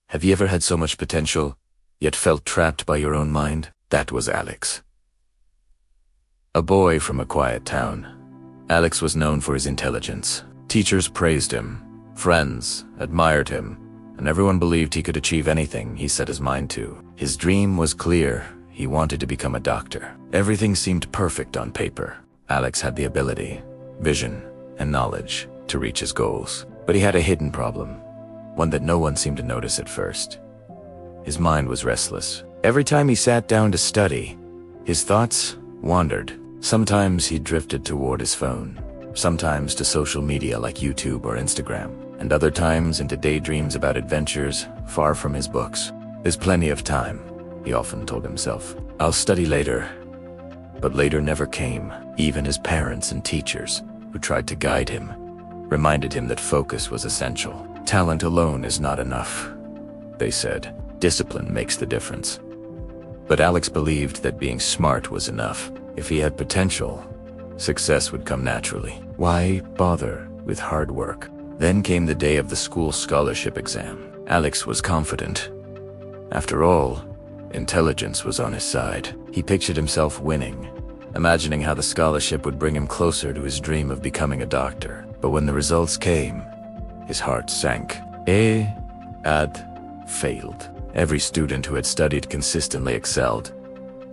Have you ever had so much potential, yet felt trapped by your own mind? That was Alex. A boy from a quiet town, Alex was known for his intelligence. Teachers praised him, friends admired him, and everyone believed he could achieve anything he set his mind to. His dream was clear. He wanted to become a doctor. Everything seemed perfect on paper. Alex had the ability, vision, and knowledge to reach his goals. But he had a hidden problem, one that no one seemed to notice at first. His mind was restless. Every time he sat down to study, his thoughts wandered. Sometimes he drifted toward his phone, sometimes to social media like YouTube or Instagram, and other times into daydreams about adventures far from his books. There's plenty of time, he often told himself. I'll study later. But later never came. Even his parents and teachers, who tried to guide him, reminded him that focus was essential. Talent alone is not enough, they said. Discipline makes the difference. But Alex believed that being smart was enough. If he had potential, success would come naturally. Why bother with hard work? Then came the day of the school scholarship exam. Alex was confident. After all, intelligence was on his side. He pictured himself winning, imagining how the scholarship would bring him closer to his dream of becoming a doctor. But when the results came, his heart sank. He had failed. Every student who had studied consistently excelled,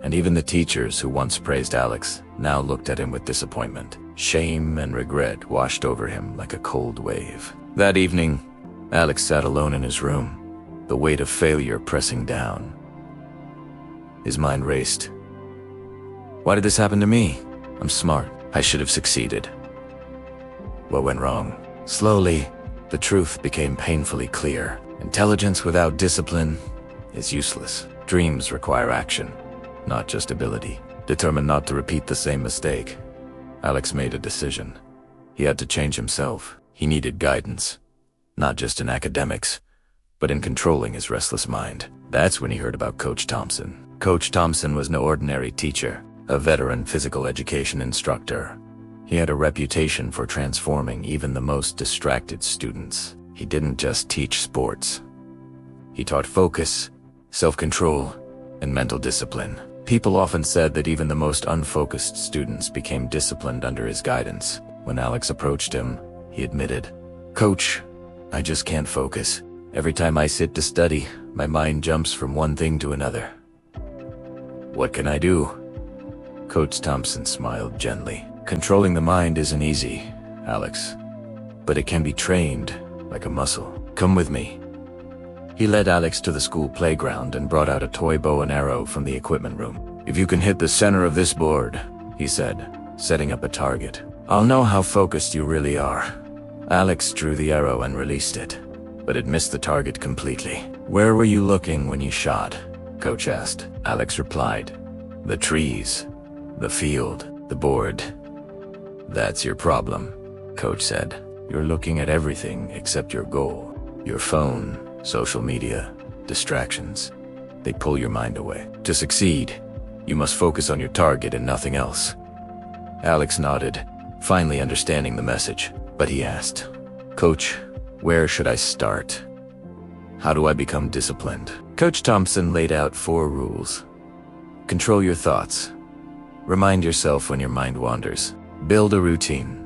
and even the teachers who once praised Alex now looked at him with disappointment. Shame and regret washed over him like a cold wave. That evening, Alex sat alone in his room, the weight of failure pressing down. His mind raced. Why did this happen to me? I'm smart. I should have succeeded. What went wrong? Slowly, the truth became painfully clear. Intelligence without discipline is useless. Dreams require action, not just ability. Determined not to repeat the same mistake, Alex made a decision. He had to change himself. He needed guidance, not just in academics, but in controlling his restless mind. That's when he heard about Coach Thompson. Coach Thompson was no ordinary teacher, a veteran physical education instructor. He had a reputation for transforming even the most distracted students. He didn't just teach sports. He taught focus, self-control, and mental discipline. People often said that even the most unfocused students became disciplined under his guidance. When Alex approached him, he admitted, "Coach, I just can't focus. Every time I sit to study, my mind jumps from one thing to another." "What can I do?" Coach Thompson smiled gently. "Controlling the mind isn't easy, Alex, but it can be trained like a muscle. Come with me." He led Alex to the school playground and brought out a toy bow and arrow from the equipment room. "If you can hit the center of this board," he said, setting up a target, "I'll know how focused you really are." Alex drew the arrow and released it, but it missed the target completely. "Where were you looking when you shot?" Coach asked. Alex replied, "The trees, the field, the board." "That's your problem," Coach said. "You're looking at everything except your goal. Your phone, social media, distractions. They pull your mind away. To succeed, you must focus on your target and nothing else." Alex nodded, finally understanding the message. But he asked, "Coach, where should I start? How do I become disciplined?" Coach Thompson laid out 4 rules. Control your thoughts. Remind yourself when your mind wanders. Build a routine.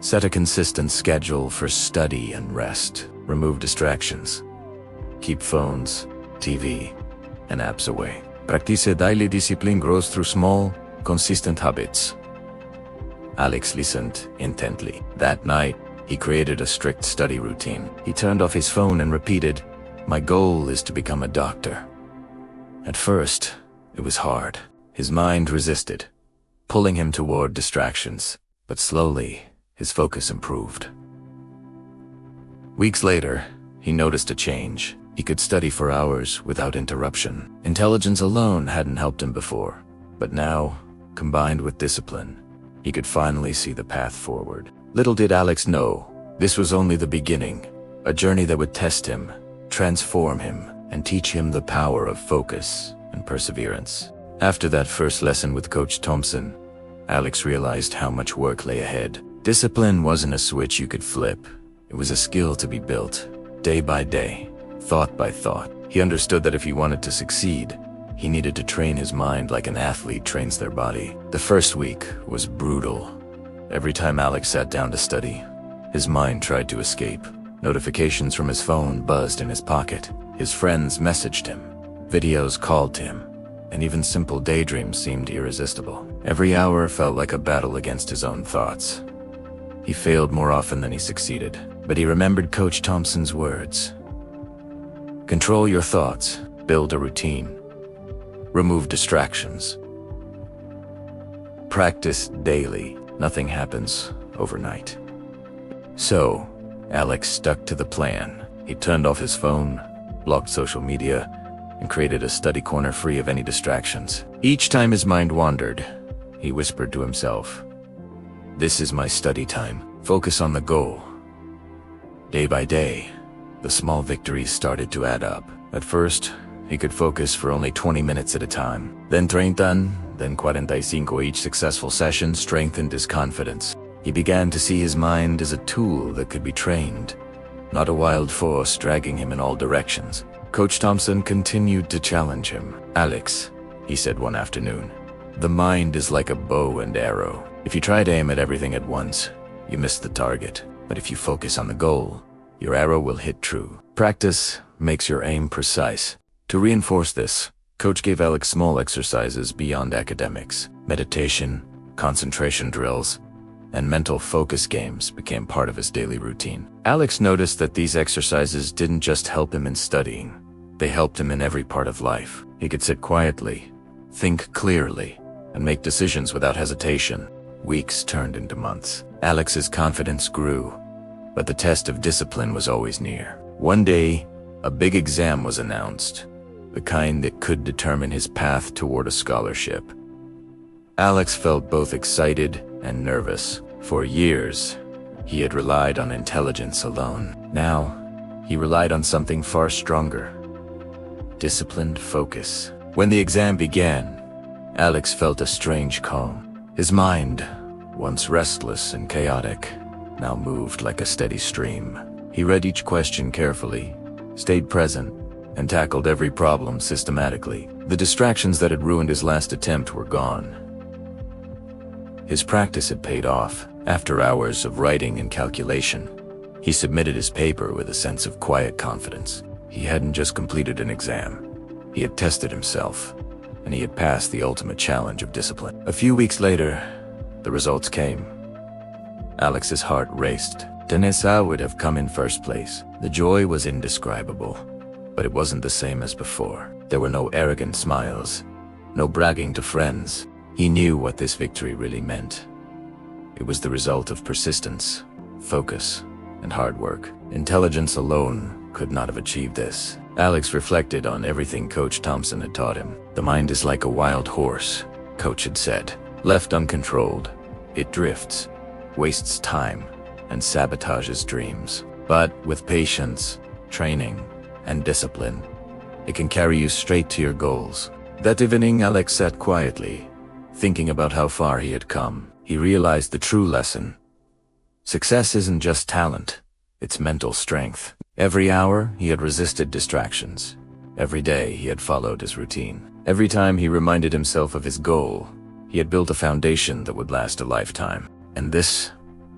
Set a consistent schedule for study and rest. Remove distractions. Keep phones, TV, and apps away. Practice daily discipline grows through small, consistent habits. Alex listened intently. That night, he created a strict study routine. He turned off his phone and repeated, "My goal is to become a doctor." At first, it was hard. His mind resisted, pulling him toward distractions. But slowly, his focus improved. Weeks later, he noticed a change. He could study for hours without interruption. Intelligence alone hadn't helped him before, but now, combined with discipline, he could finally see the path forward. Little did Alex know, this was only the beginning, a journey that would test him, transform him, and teach him the power of focus and perseverance. After that first lesson with Coach Thompson, Alex realized how much work lay ahead. Discipline wasn't a switch you could flip. It was a skill to be built, day by day, thought by thought. He understood that if he wanted to succeed, he needed to train his mind like an athlete trains their body. The first week was brutal. Every time Alex sat down to study, his mind tried to escape. Notifications from his phone buzzed in his pocket. His friends messaged him. Videos called to him. And even simple daydreams seemed irresistible. Every hour felt like a battle against his own thoughts. He failed more often than he succeeded, but he remembered Coach Thompson's words. Control your thoughts, build a routine, remove distractions. Practice daily. Nothing happens overnight. So, Alex stuck to the plan. He turned off his phone, blocked social media, and created a study corner free of any distractions. Each time his mind wandered, he whispered to himself, "This is my study time. Focus on the goal." Day by day, the small victories started to add up. At first, he could focus for only 20 minutes at a time. Then 30, then 45. Each successful session strengthened his confidence. He began to see his mind as a tool that could be trained, not a wild force dragging him in all directions. Coach Thompson continued to challenge him. "Alex," he said one afternoon, "the mind is like a bow and arrow. If you try to aim at everything at once, you miss the target. But if you focus on the goal, your arrow will hit true. Practice makes your aim precise." To reinforce this, Coach gave Alex small exercises beyond academics. Meditation, concentration drills, and mental focus games became part of his daily routine. Alex noticed that these exercises didn't just help him in studying, they helped him in every part of life. He could sit quietly, think clearly, and make decisions without hesitation. Weeks turned into months. Alex's confidence grew, but the test of discipline was always near. One day, a big exam was announced, the kind that could determine his path toward a scholarship. Alex felt both excited and nervous. For years, he had relied on intelligence alone. Now, he relied on something far stronger: disciplined focus. When the exam began, Alex felt a strange calm. His mind, once restless and chaotic, now moved like a steady stream. He read each question carefully, stayed present, and tackled every problem systematically. The distractions that had ruined his last attempt were gone. His practice had paid off. After hours of writing and calculation, he submitted his paper with a sense of quiet confidence. He hadn't just completed an exam. He had tested himself, and he had passed the ultimate challenge of discipline. A few weeks later, the results came. Alex's heart raced. Danessa would have come in first place. The joy was indescribable, but it wasn't the same as before. There were no arrogant smiles, no bragging to friends. He knew what this victory really meant. It was the result of persistence, focus, and hard work. Intelligence alone could not have achieved this. Alex reflected on everything Coach Thompson had taught him. The mind is like a wild horse, Coach had said. Left uncontrolled, it drifts, wastes time, and sabotages dreams. But with patience, training, and discipline, it can carry you straight to your goals. That evening, Alex sat quietly, thinking about how far he had come. He realized the true lesson. Success isn't just talent, it's mental strength. Every hour, he had resisted distractions. Every day, he had followed his routine. Every time he reminded himself of his goal, he had built a foundation that would last a lifetime. And this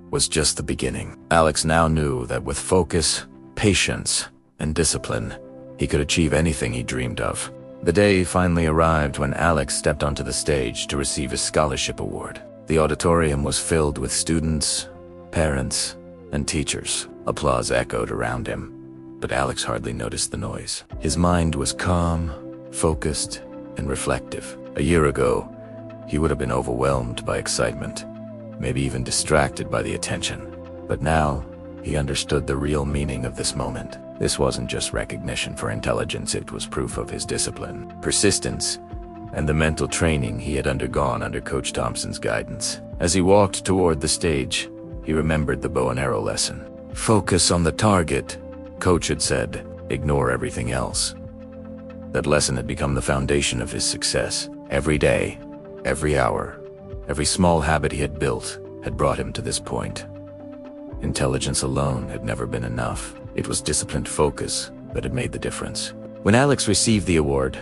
was just the beginning. Alex now knew that with focus, patience, and discipline, he could achieve anything he dreamed of. The day finally arrived when Alex stepped onto the stage to receive his scholarship award. The auditorium was filled with students, parents, and teachers. Applause echoed around him, but Alex hardly noticed the noise. His mind was calm, focused, and reflective. A year ago, he would have been overwhelmed by excitement, maybe even distracted by the attention. But now, he understood the real meaning of this moment. This wasn't just recognition for intelligence, it was proof of his discipline, persistence, and the mental training he had undergone under Coach Thompson's guidance. As he walked toward the stage, he remembered the bow and arrow lesson. Focus on the target, Coach had said. Ignore everything else. That lesson had become the foundation of his success. Every day, every hour, every small habit he had built had brought him to this point. Intelligence alone had never been enough. It was disciplined focus, but it made the difference. When Alex received the award,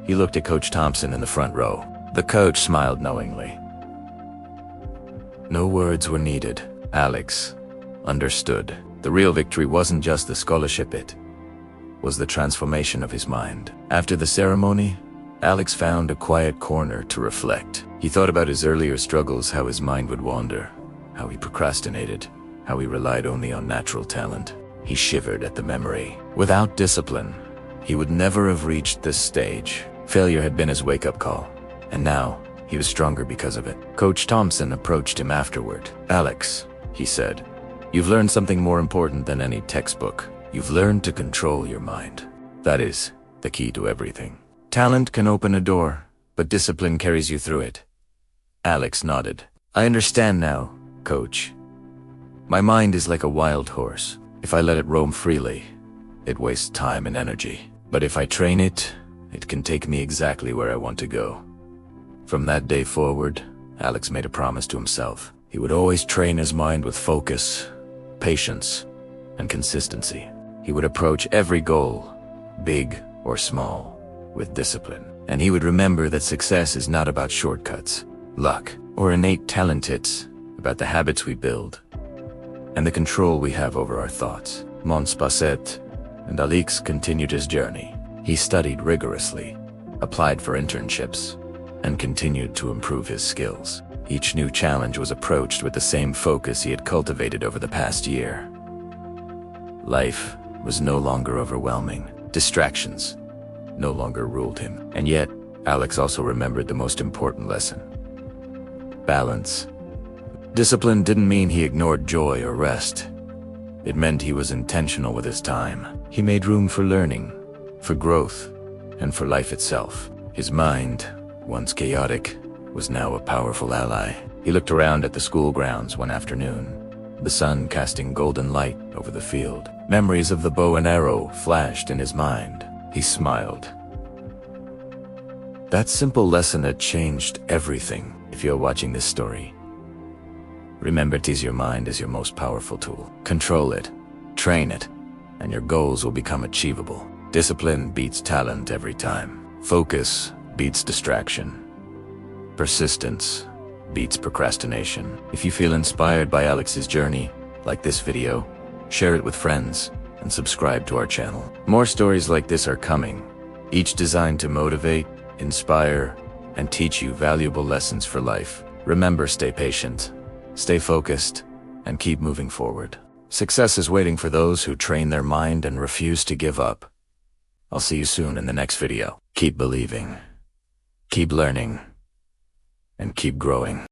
he looked at Coach Thompson in the front row. The coach smiled knowingly. No words were needed. Alex understood. The real victory wasn't just the scholarship, it was the transformation of his mind. After the ceremony, Alex found a quiet corner to reflect. He thought about his earlier struggles, how his mind would wander, how he procrastinated, how he relied only on natural talent. He shivered at the memory. Without discipline, he would never have reached this stage. Failure had been his wake-up call, and now he was stronger because of it. Coach Thompson approached him afterward. "Alex," he said, "you've learned something more important than any textbook. You've learned to control your mind. That is the key to everything. Talent can open a door, but discipline carries you through it." Alex nodded. "I understand now, Coach. My mind is like a wild horse. If I let it roam freely, it wastes time and energy. But if I train it, it can take me exactly where I want to go." From that day forward, Alex made a promise to himself. He would always train his mind with focus, patience, and consistency. He would approach every goal, big or small, with discipline. And he would remember that success is not about shortcuts, luck, or innate talent. It's about the habits we build and the control we have over our thoughts. Months passed, and Alex continued his journey. He studied rigorously, applied for internships, and continued to improve his skills. Each new challenge was approached with the same focus he had cultivated over the past year. Life was no longer overwhelming. Distractions no longer ruled him. And yet, Alex also remembered the most important lesson: balance. Discipline didn't mean he ignored joy or rest. It meant he was intentional with his time. He made room for learning, for growth, and for life itself. His mind, once chaotic, was now a powerful ally. He looked around at the school grounds one afternoon, the sun casting golden light over the field. Memories of the bow and arrow flashed in his mind. He smiled. That simple lesson had changed everything. If you're watching this story, remember to use your mind as your most powerful tool. Control it, train it, and your goals will become achievable. Discipline beats talent every time. Focus beats distraction. Persistence beats procrastination. If you feel inspired by Alex's journey, like this video, share it with friends, and subscribe to our channel. More stories like this are coming, each designed to motivate, inspire, and teach you valuable lessons for life. Remember, stay patient, stay focused, and keep moving forward. Success is waiting for those who train their mind and refuse to give up. I'll see you soon in the next video. Keep believing, keep learning, and keep growing.